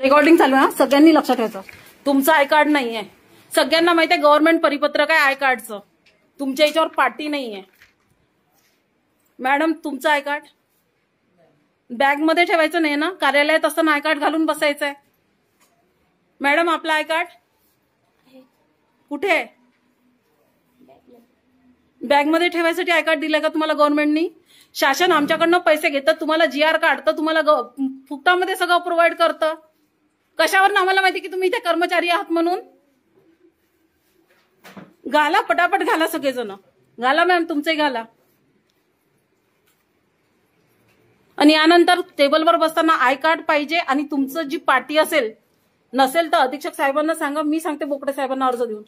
Recording चालू आहे, सगळ्यांनी लक्षात ठेवायचं. तुमचं आय कार्ड नाहीये, सगळ्यांना माहिती आहे. गव्हर्नमेंट परिपत्रक आहे आय कार्डचं, तुमच्या याच्यावर पाटी नाहीये. मॅडम तुमचं आय कार्ड बॅगमध्ये ठेवायचं नाही ना, कार्यालयात असताना आय कार्ड घालून बसायचंय. मॅडम आपलं आय कार्ड कुठे आहे? बॅगमध्ये ठेवायसाठी आय कार्ड दिलंय का तुम्हाला गव्हर्नमेंटनी? शासन आमच्याकडनं पैसे घेतात, तुम्हाला GR काढतं, तुम्हाला फुकटामध्ये सगळं प्रोव्हाइड करतं. कशावर आम्हाला माहिती की तुम्ही इथे कर्मचारी आहात म्हणून? घाला पटापट घाला, सगळेजण घाला. मॅम तुमचे घाला. आणि यानंतर टेबलवर बसताना आय कार्ड पाहिजे. आणि तुमचं जी पाटी असेल नसेल तर अधीक्षक साहेबांना सांगा, मी सांगते बोकडे साहेबांना अर्ज देऊन.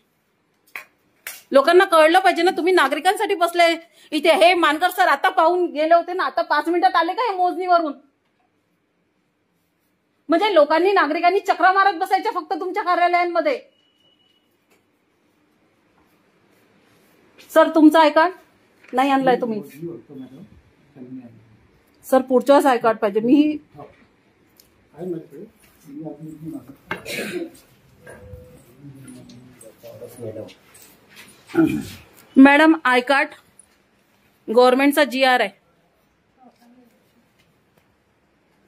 लोकांना कळलं पाहिजे ना, तुम्ही नागरिकांसाठी बसले इथे. हे मानकर सर आता पाहून गेले होते ना, आता 5 मिनिटात आले का हे मोजणीवरून? म्हणजे लोकांनी नागरिकांनी चक्रा मारत बसायच्या फक्त तुमच्या कार्यालयांमध्ये. सर तुमचा आय कार्ड नाही आणलाय तुम्ही? सर पुढच्या वेळेस आय कार्ड पाहिजे. मी मॅडम आय कार्ड गव्हर्नमेंटचा GR आहे.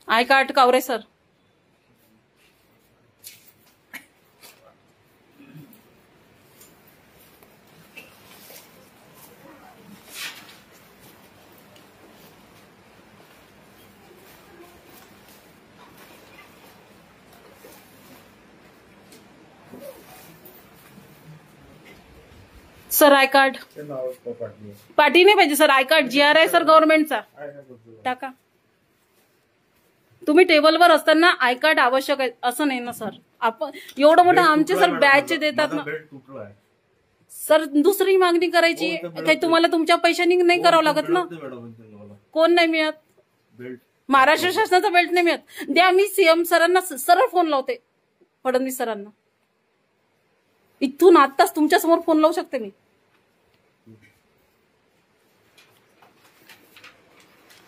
आय कार्ड कावरे सर. सर आय कार्ड पाटी नाही पाहिजे सर, आय कार्ड GR आहे सर गव्हर्नमेंटचा. टाका. तुम्ही टेबलवर असताना आय कार्ड आवश्यक आहे असं नाही ना सर. आपण एवढं मोठं आमचे सर बॅच देतात ना सर. दुसरी मागणी करायची काही तुम्हाला तुमच्या पैशांनी नाही करावं लागत ना. कोण नाही मिळत? महाराष्ट्र शासनाचा बेल्ट नाही मिळत. द्या, मी CM सरांना सरळ फोन लावते, फडणवीस सरांना. इथून आत्ताच तुमच्या समोर फोन लावू शकते मी.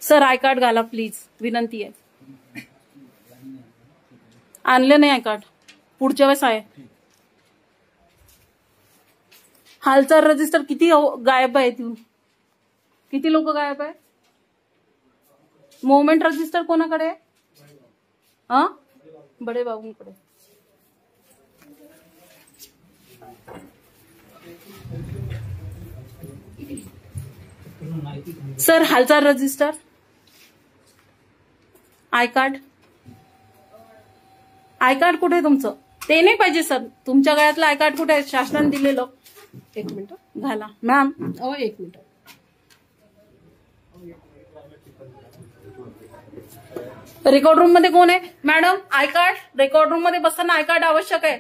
सर आय कार्ड घाला प्लीज, विनंती आहे. आणले नाही आय कार्ड, पुढच्या वेळेस आहे. हालचाल रजिस्टर किती गायब आहे? किती लोक गायब आहे? मुवमेंट रजिस्टर कोणाकडे? बडे बाबूंकडे. सर हालचाल रजिस्टर, आय कार्ड कुठे आहे तुमचं? ते नाही पाहिजे सर. तुमच्या गळ्यातलं आय कार्ड कुठे आहे शासनाने दिलेलं? 1 मिनिट घाला मॅम. 1 मिनिट. रेकॉर्ड रूम मध्ये कोण आहे? Madam I card. Record room मध्ये बसताना आय कार्ड आवश्यक आहे.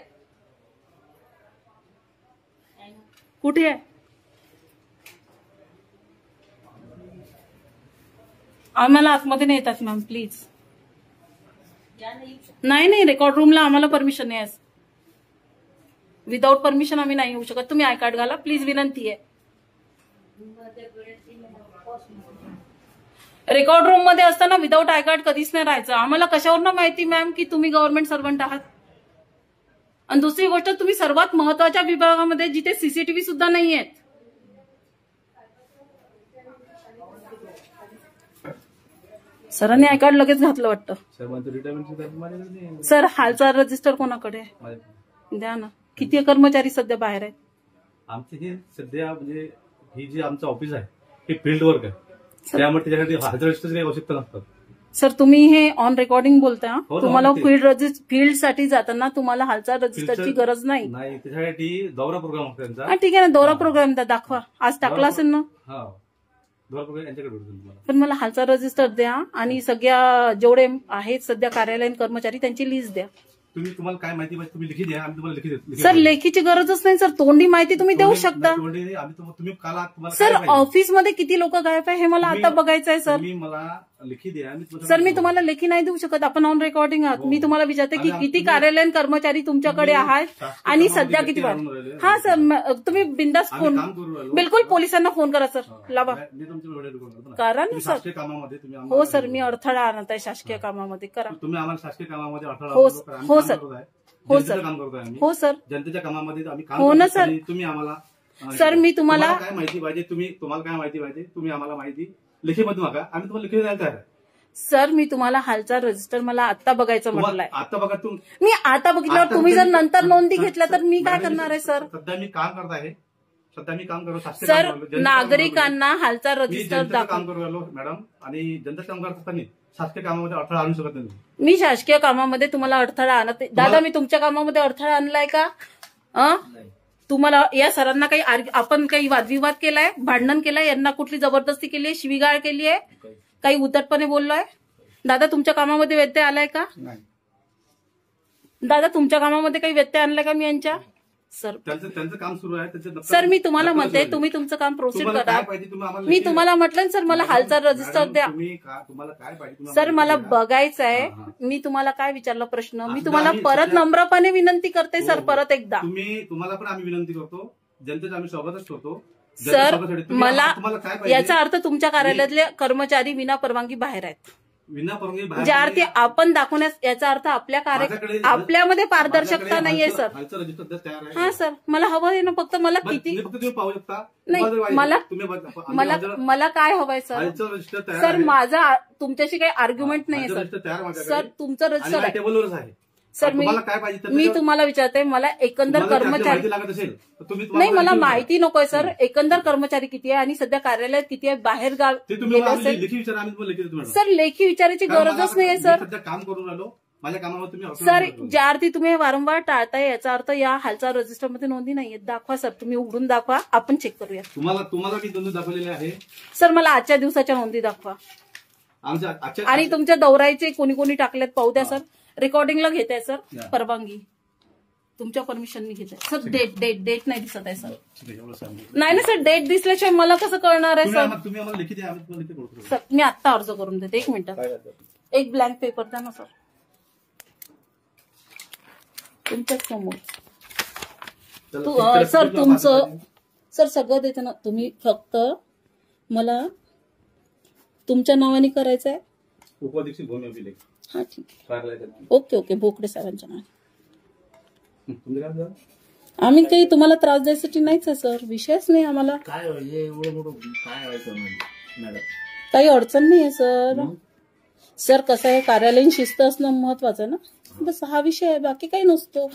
कुठे आहे? आम्हाला आतमध्ये नाही येतात मॅम प्लीज. नाही रेकॉर्ड रूमला आम्हाला परमिशन नाही. विदाऊट परमिशन आम्ही नाही येऊ शकत. तुम्ही आय कार्ड घाला प्लीज, विनंती आहे. रेकॉर्ड रूम मध्ये असताना विदाऊट आय कार्ड कधीच नाही राहायचं. आम्हाला कशावर माहिती मॅम की तुम्ही गव्हर्नमेंट सर्वंट आहात? आणि दुसरी गोष्ट, तुम्ही सर्वात महत्वाच्या विभागामध्ये जिथे CCTV सुद्धा नाही आहेत. सरांनी आय कार्ड लगेच घातलं वाटतं. सर हालचाल रजिस्टर कोणाकडे आहे? द्या ना. किती कर्मचारी सध्या बाहेर आहेत? आमचे हे सध्या म्हणजे ही जी आमचं ऑफिस आहे हे फील्ड वर्क आहे, त्यामुळे त्याच्यासाठी हालचाल रजिस्टरची काही आवश्यकता नसतात. सर तुम्ही हे ऑन रेकॉर्डिंग बोलताय. तुम्हाला फील्ड साठी जाताना तुम्हाला हालचाल रजिस्टरची गरज नाही. त्याच्यासाठी दौरा प्रोग्राम असतो त्यांचा. ठीक आहे ना, दौरा प्रोग्राम दाखवा. आज टाकला असेल ना? पण मला हालचाल रजिस्टर द्या आणि सगळ्या जेवढे आहेत सध्या कार्यालयीन कर्मचारी त्यांची लिस्ट द्या. तुम्हाला काय माहिती पाहिजे तुम्ही लिखी द्या, आम्ही तुम्हाला लिखी देतो. सर लेखीची गरजच नाही सर, तोंडी माहिती तुम्ही देऊ शकता. तुम्ही सर ऑफिसमध्ये किती लोक गायब आहे हे मला आता बघायचं आहे सर. मला लिखी द्या. सर मी तुम्हाला लेखी नाही देऊ शकत, आपण ऑन रेकॉर्डिंग आहात. मी तुम्हाला विचारते की किती कार्यालयीन कर्मचारी तुमच्याकडे आहेत आणि सध्या किती वाढ. हा सर तुम्ही बिंदास फोन, बिलकुल पोलिसांना फोन करा सर, लावा करा ना सर. हो सर मी अडथळा आणत आहे शासकीय कामामध्ये, करा तुम्ही आम्हाला शासकीय कामामध्ये अडथळा. हो सर, हो सर, हो सर, जनतेच्या कामामध्ये आम्ही हो ना सर. तुम्ही आम्हाला सर मी तुम्हाला काय माहिती पाहिजे, तुम्हाला काय माहिती पाहिजे, तुम्ही आम्हाला माहिती लिखीमध्ये मागा, आम्ही तुम्हाला लिखी द्यायला तयार आहे. सर मी तुम्हाला हालचाल रजिस्टर मला आता बघायचं म्हटलंय. आता बघा मी आता बघितल्यावर तुम्ही जर नंतर नोंदी घेतल्या तर मी काय करणार आहे सर. सध्या मी काम करत आहे, सर नागरिकांना हालचाल रजिस्टर काम करू राहिलो मॅडम, आणि जनतेचं काम करत असताना शासकीय कामामध्ये अडथळा आणू शकत नाही. मी शासकीय कामामध्ये तुम्हाला अडथळा आणत. दादा मी तुमच्या कामामध्ये अडथळा आणलाय का? तुम्हाला या सरांना काही आपण काही वादविवाद केलाय, भांडण केलाय, यांना कुठली जबरदस्ती केली आहे, शिवीगाळ केली आहे, काही उद्धटपणे बोललोय? दादा तुमच्या कामामध्ये व्यत्यय आलाय का? दादा तुमच्या कामामध्ये काही व्यत्यय आणलाय का मी यांच्या? सर त्यांचं काम सुरू आहे. सर मी तुम्हाला म्हणते तुम्ही तुमचं काम प्रोसीड करा. मी तुम्हाला म्हटलं सर मला हालचाल रजिस्टर द्या. तुम्हाला काय पाहिजे सर मला बघायचं आहे. मी तुम्हाला काय विचारला प्रश्न, मी तुम्हाला परत नम्रपणे विनंती करते सर, परत एकदा. तुम्हाला पण आम्ही विनंती करतो, जनतेचा आम्ही स्वागतच करतो सर. मला याचा अर्थ तुमच्या कार्यालयातले कर्मचारी विना परवानगी बाहेर आहेत. ज्या अर्थी आपण दाखवण्यास, याचा अर्थ आपल्यामध्ये पारदर्शकता नाहीये सर. हा सर मला हवं आहे ना, फक्त मला किती पाहू शकता नाही, मला काय हवंय सर. सर माझा तुमच्याशी काही आर्ग्युमेंट नाहीये सर. सर तुमचं रजिस्टर आहे सर. मी तुम्हाला विचारते, मला एकंदर कर्मचारी नाही, मला माहिती नकोय सर. एकंदर कर्मचारी किती आहे आणि सध्या कार्यालयात किती आहे, बाहेर गाव सर. लेखी विचारायची गरजच नाहीये सर. काम करून राहिलो माझ्या कामावर. सर ज्या अर्थी तुम्ही वारंवार टाळताय याचा अर्थ या हालचाल रजिस्टरमध्ये नोंदी नाहीये. दाखवा सर, तुम्ही उघडून दाखवा, आपण चेक करूया. तुम्हाला मी नोंदी दाखवलेली आहे सर. मला आजच्या दिवसाच्या नोंदी दाखवा आणि तुमच्या दौऱ्याचे कोणी कोणी टाकल्यात पाहू द्या सर. रेकॉर्डिंगला घेत आहे सर, परवानगी तुमच्या परमिशननी घेत आहे सर. डेट नाही दिसत आहे सर. नाही ना सर, डेट दिसल्याशिवाय मला कसं कळणार आहे सर. सर मी आत्ता अर्ज करून देते, 1 मिनिटात. एक ब्लँक पेपर द्या ना सर तुमच्याच समोर. सर तुमचं सर सगळं देते ना तुम्ही, फक्त मला तुमच्या नावाने करायचं आहे. हा ठीक आहे, ओके भोकडे साहेबांच्या नावाने. आम्ही काही तुम्हाला त्रास द्यायसाठी नाहीच आहे सर, विषयच नाही आम्हाला. काही अडचण नाही आहे सर. सर कसं आहे, कार्यालयीन शिस्त असणं महत्वाचं ना, बस हा विषय आहे, बाकी काही नसतो.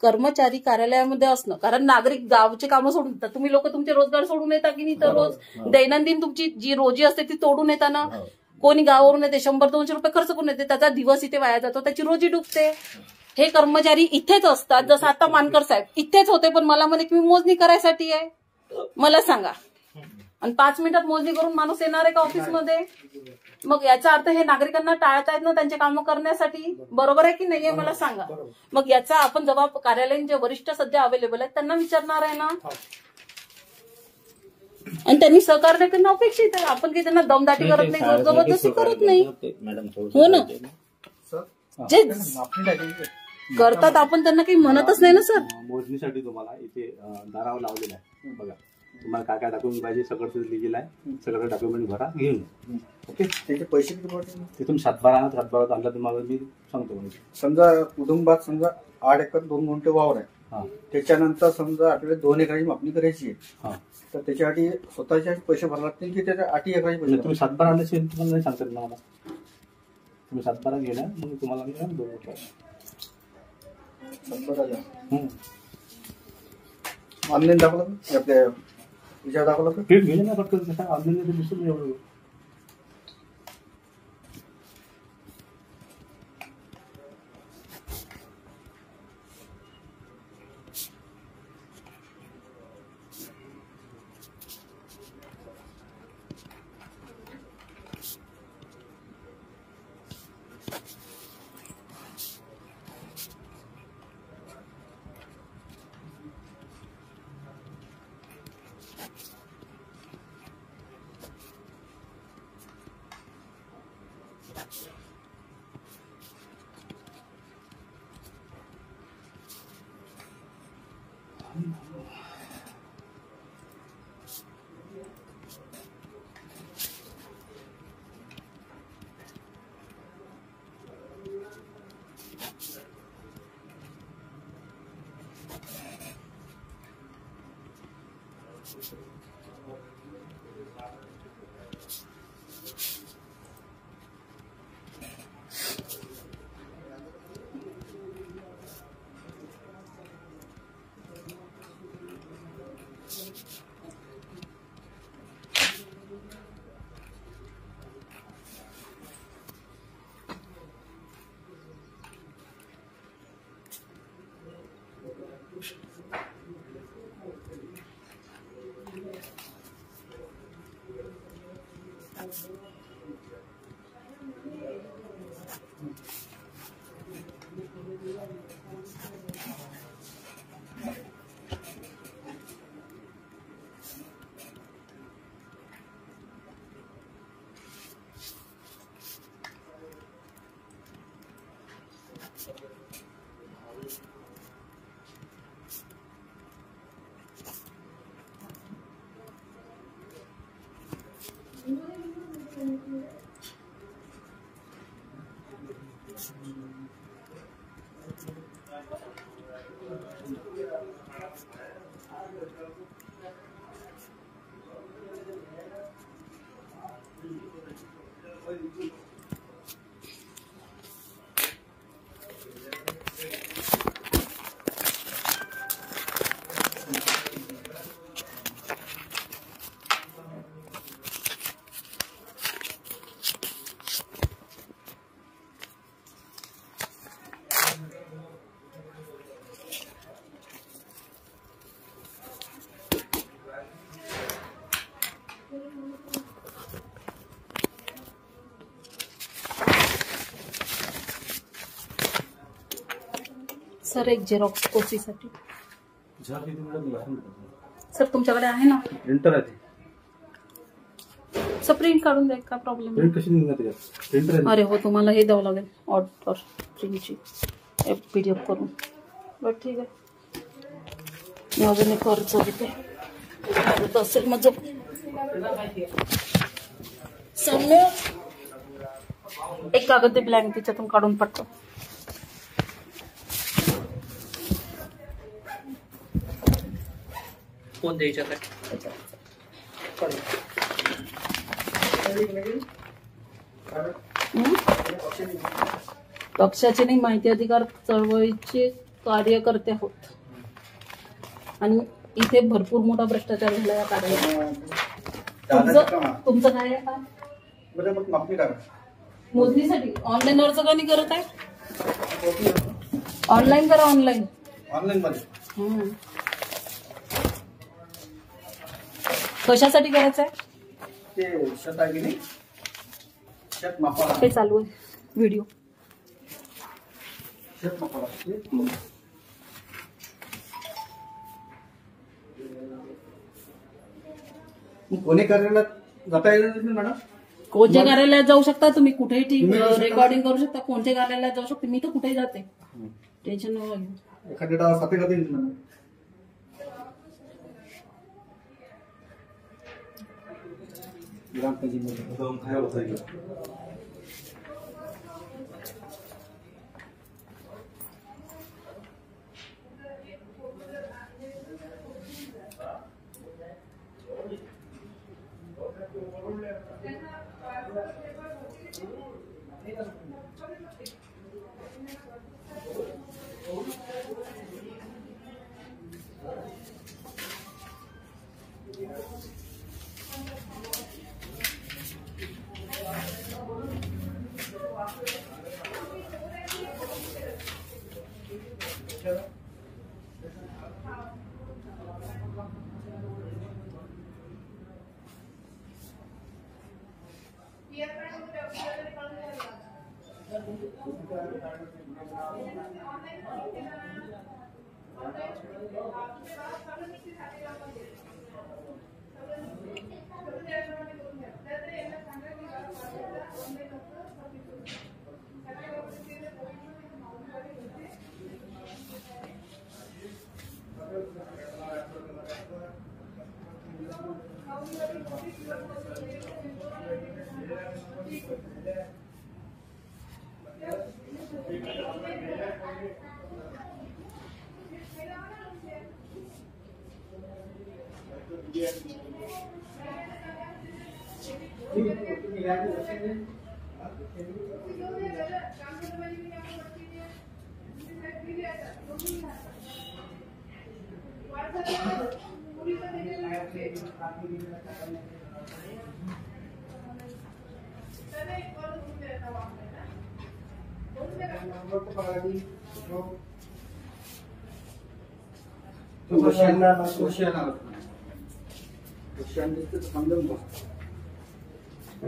कर्मचारी कार्यालयामध्ये असणं, कारण नागरिक गावचे कामं सोडून येतात. तुम्ही लोक तुमचे रोजगार सोडून येता की नाही, तर रोज दैनंदिन तुमची जी रोजी असते ती तोडून येता ना. कोणी गावावरून येते, 100-200 रुपये खर्च करून येते, त्याचा दिवस इथे वाया जातो, त्याची रोजी डुबते. हे कर्मचारी इथेच असतात, जसं आता मानकर साहेब इथेच होते, पण मला म्हणे की मी मोजणी करायसाठी आहे. मला सांगा, आणि 5 मिनिटात मोजणी करून माणूस येणार आहे का ऑफिसमध्ये? मग याचा अर्थ हे नागरिकांना टाळतायत ना त्यांचे कामं करण्यासाठी, बरोबर आहे की नाहीये मला सांगा. मग याचा आपण जबाब कार्यालयीन जे वरिष्ठ सध्या अवेलेबल आहेत त्यांना विचारणार आहे ना, आणि त्यांनी सहकार्य करणं अपेक्षित आहे. आपण काही त्यांना दमदाटी करत नाही, जबरदस्ती करत नाही. हो ना, जे करतात आपण त्यांना काही म्हणतच नाही ना सर. मोजणीसाठी तुम्हाला इथे दारावर लावलेला आहे बघा, तुम्हाला काय काय डॉक्युमेंट पाहिजे सगळं लिहिलेलं आहे, सगळं डॉक्युमेंट भरा घेऊन. ओके, त्याचे पैसे किती पडतील? तिथून 7-12 आणला तुम्हाला मी सांगतो. समजा कुटुंबात समजा 8 एकर 2 गुंठे वावर आहे, त्याच्यानंतर समजा आपल्याला 2 एकराची मापणी करायची आहे, तर त्याच्यासाठी स्वतःचे पैसे भरावे लागतील की त्याच्या 8 एकराचे पैसे? तुम्ही 7-12 आणल्याचे तुम्हाला नाही सांगतात ना मला. तुम्ही 7-12 गेला मग तुम्हाला मी 2 7-12 ऑनलाईन दाखवलं आपल्या विचार दाखवलं भेट गेले ना पटकन. ऑनलाईन दिसून एवढं सर एक झेरॉक्स कॉपीसाठी सर तुमच्याकडे आहे ना प्रिंटर आहे सर प्रिंट काढून द्या काय प्रॉब्लेम प्रिंट कशी निघणार त्याच्यात प्रिंटर अरे हो तुम्हाला हे द्यावं लागेल ऑर्डर प्रिंटची PDF करून बरं ठीक आहे मी अजून एक खर्च घेते असेल माझं सामने एक कागद ब्लँक त्याच्यातून काढून पडतो कोण द्यायच्यात आहे पक्षाचे नाही माहिती अधिकार चळवळीचे कार्यकर्ते आहोत आणि इथे भरपूर मोठा भ्रष्टाचार झाला या कार्यालयात तुमचं काय आहे का मोजणीसाठी ऑनलाईन अर्ज का नाही करत आहे ऑनलाईन करा ऑनलाईन मध्ये कशासाठी करायचं आहे ते चालू आहे व्हिडिओ कोणी कार्यालयात जाता येईल मॅडम कोणत्या कार्यालयात जाऊ शकता तुम्ही कुठेही रेकॉर्डिंग करू शकता कोणत्या कार्यालयात जाऊ शकता मी तर कुठेही जाते टेन्शन नको घेऊ एखाद्या डावा साथे का देईल मॅडम ग्रामपंचायत काय होतं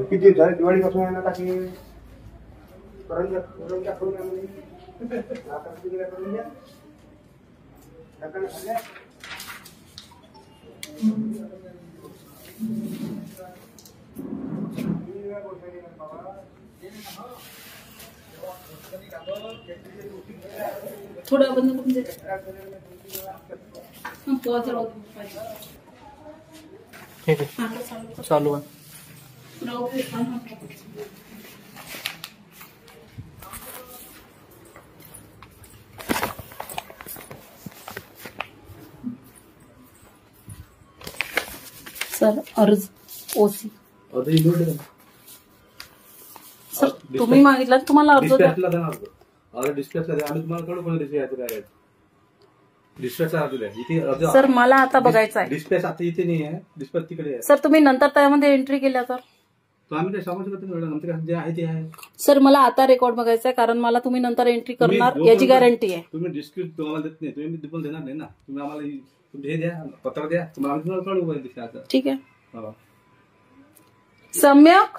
किती झाले दिवाळी पासून येणार टाकी करून द्या थोडं बंद करून दे. ठीक आहे चालू आहे. सर अर्ज ओसी अर्ज इंक्लूड सर तुम्ही मागितला तुम्हाला अर्ज द्या. डिस्पॅचला द्या ना अर्ज डिस्पॅचला द्या. आम्ही तुम्हाला कळू कोणी डिस्पॅच काय डिस्पॅचचा अर्ज द्या. इथे अर्ज सर मला आता बघायचं आहे. डिस्पॅच आता इथे नाही आहे, डिस्पॅच तिकडे आहे. सर तुम्ही नंतर त्यामध्ये एंट्री केल्या तर तो आम्ही काही सांगू शकत नाही. नंतर जे आहे ते आहे. सर मला आता रेकॉर्ड बघायचा आहे कारण मला तुम्ही नंतर एंट्री करणार तुम्ही याची गॅरंटी आहे. तुम्ही डिस्प्यूट तुम्हाला देत नाही, तुम्ही डिपॉल देणार नाही ना. तुम्ही आम्हाला हे द्या, पत्र द्या, तुम्हाला कळू ठीक आहे. हो. सम्यक